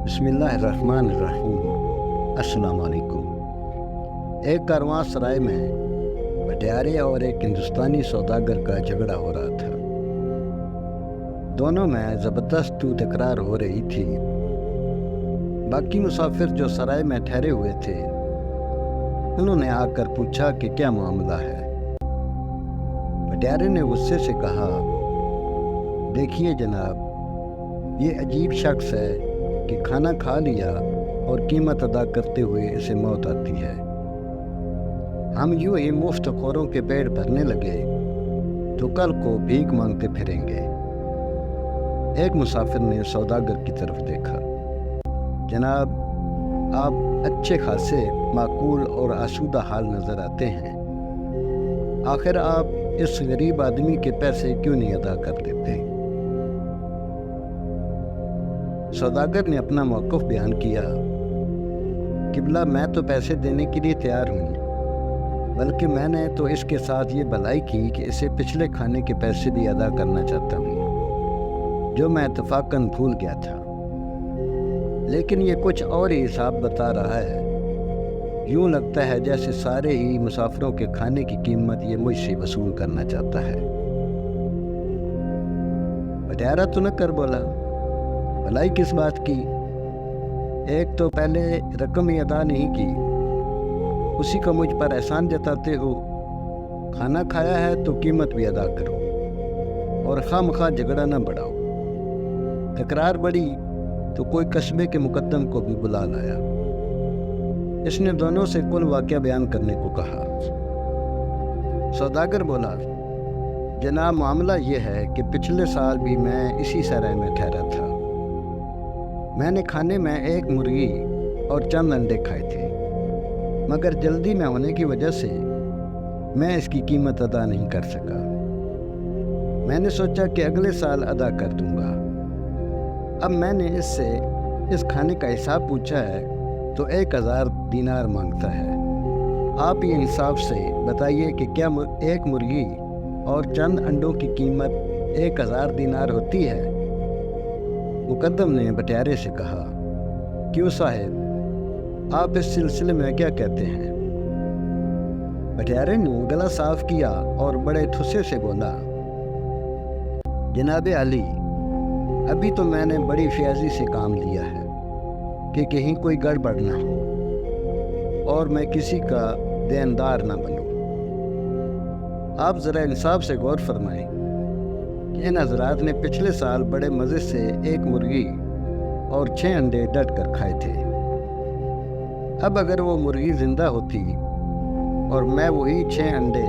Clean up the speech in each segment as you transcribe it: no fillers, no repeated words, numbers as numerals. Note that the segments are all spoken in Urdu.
بسم اللہ الرحمن الرحیم۔ السلام علیکم۔ ایک کارواں سرائے میں بٹیارے اور ایک ہندوستانی سوداگر کا جھگڑا ہو رہا تھا۔ دونوں میں زبردست تو تکرار ہو رہی تھی۔ باقی مسافر جو سرائے میں ٹھہرے ہوئے تھے انہوں نے آ کر پوچھا کہ کیا معاملہ ہے۔ بٹیارے نے غصے سے کہا، دیکھیے جناب، یہ عجیب شخص ہے کہ کھانا کھا لیا اور قیمت ادا کرتے ہوئے اسے موت آتی ہے۔ ہم یوں ہی مفت خوروں کے پیٹ بھرنے لگے تو کل کو بھیک مانگتے پھریں گے۔ ایک مسافر نے سوداگر کی طرف دیکھا، جناب، آپ اچھے خاصے معقول اور آسودہ حال نظر آتے ہیں، آخر آپ اس غریب آدمی کے پیسے کیوں نہیں ادا کر دیتے؟ سوداگر نے اپنا موقف بیان کیا، قبلہ میں تو پیسے دینے کے لیے تیار ہوں، بلکہ میں نے تو اس کے ساتھ یہ بھلائی کی کہ اسے پچھلے کھانے کے پیسے بھی ادا کرنا چاہتا ہوں جو میں اتفاقاً بھول گیا تھا، لیکن یہ کچھ اور ہی حساب بتا رہا ہے۔ یوں لگتا ہے جیسے سارے ہی مسافروں کے کھانے کی قیمت یہ مجھ سے وصول کرنا چاہتا ہے۔ بٹیارہ تو نہ کر بولا، بھلائی کس بات کی؟ ایک تو پہلے رقم ہی ادا نہیں کی، اسی کا مجھ پر احسان جتاتے ہو۔ کھانا کھایا ہے تو قیمت بھی ادا کرو اور خواہ مخواہ جھگڑا نہ بڑھاؤ۔ تکرار بڑھی تو کوئی قصبے کے مقدم کو بھی بلا لایا۔ اس نے دونوں سے کل واقعہ بیان کرنے کو کہا۔ سوداگر بولا، جناب، معاملہ یہ ہے کہ پچھلے سال بھی میں اسی سرائے میں ٹھہرا تھا۔ میں نے کھانے میں ایک مرغی اور چند انڈے کھائے تھے، مگر جلدی میں ہونے کی وجہ سے میں اس کی قیمت ادا نہیں کر سکا۔ میں نے سوچا کہ اگلے سال ادا کر دوں گا۔ اب میں نے اس سے اس کھانے کا حساب پوچھا ہے تو 1000 دینار مانگتا ہے۔ آپ یہ انصاف سے بتائیے کہ کیا ایک مرغی اور چند انڈوں کی قیمت 1000 دینار ہوتی ہے؟ مقدم نے بٹیارے سے کہا، کیوں صاحب، آپ اس سلسلے میں کیا کہتے ہیں؟ بٹیارے نے گلا صاف کیا اور بڑے ٹھسے سے بولا، جناب علی، ابھی تو میں نے بڑی فیاضی سے کام لیا ہے کہ کہیں کوئی گڑبڑ نہ ہو اور میں کسی کا دیندار نہ بنوں۔ آپ ذرا انصاف سے غور فرمائیں کہ ان حضرات نے پچھلے سال بڑے مزے سے ایک مرغی اور 6 انڈے ڈٹ کر کھائے تھے۔ اب اگر وہ مرغی زندہ ہوتی اور میں وہی 6 انڈے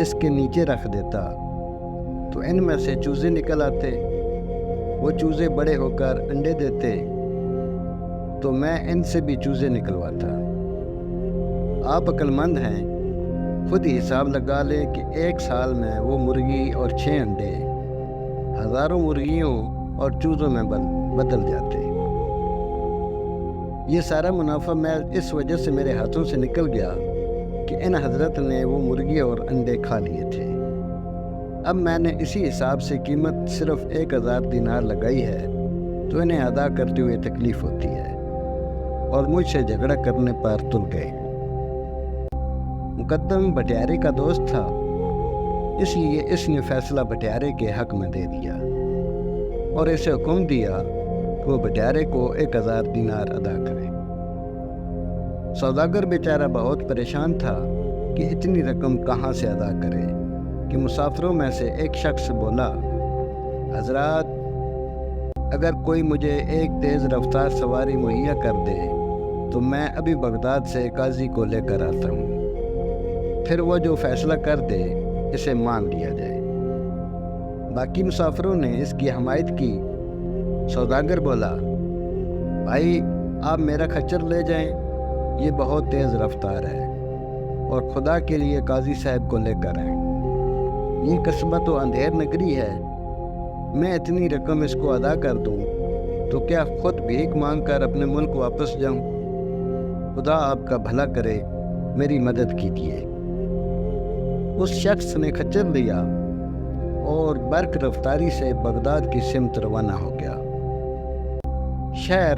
اس کے نیچے رکھ دیتا تو ان میں سے چوزے نکل آتے، وہ چوزے بڑے ہو کر انڈے دیتے تو میں ان سے بھی چوزے نکلواتا۔ آپ عقل مند ہیں، خود ہی حساب لگا لیں کہ ایک سال میں وہ مرغی اور 6 انڈے ہزاروں مرغیوں اور چوزوں میں بدل جاتے۔ یہ سارا منافع میں اس وجہ سے میرے ہاتھوں سے نکل گیا کہ ان حضرت نے وہ مرغی اور انڈے کھا لیے تھے۔ اب میں نے اسی حساب سے قیمت صرف 1000 دینار لگائی ہے تو انہیں ادا کرتے ہوئے تکلیف ہوتی ہے اور مجھ سے جھگڑا کرنے پر تل گئے۔ مقدم بٹیارے کا دوست تھا، اس لیے اس نے فیصلہ بٹیارے کے حق میں دے دیا اور اسے حکم دیا کہ وہ بٹیارے کو 1000 دینار ادا کرے۔ سوداگر بیچارہ بہت پریشان تھا کہ اتنی رقم کہاں سے ادا کرے کہ مسافروں میں سے ایک شخص بولا، حضرات، اگر کوئی مجھے ایک تیز رفتار سواری مہیا کر دے تو میں ابھی بغداد سے قاضی کو لے کر آتا ہوں، پھر وہ جو فیصلہ کر دے اسے مان لیا جائے۔ باقی مسافروں نے اس کی حمایت کی۔ سوداگر بولا، بھائی، آپ میرا خچر لے جائیں، یہ بہت تیز رفتار ہے، اور خدا کے لیے قاضی صاحب کو لے کر آئیں۔ یہ قصبہ تو اندھیر نگری ہے، میں اتنی رقم اس کو ادا کر دوں تو کیا خود بھیک مانگ کر اپنے ملک واپس جاؤں؟ خدا آپ کا بھلا کرے، میری مدد کیجیے۔ اس شخص نے خچر لیا اور برق رفتاری سے بغداد کی سمت روانہ ہو گیا۔ شہر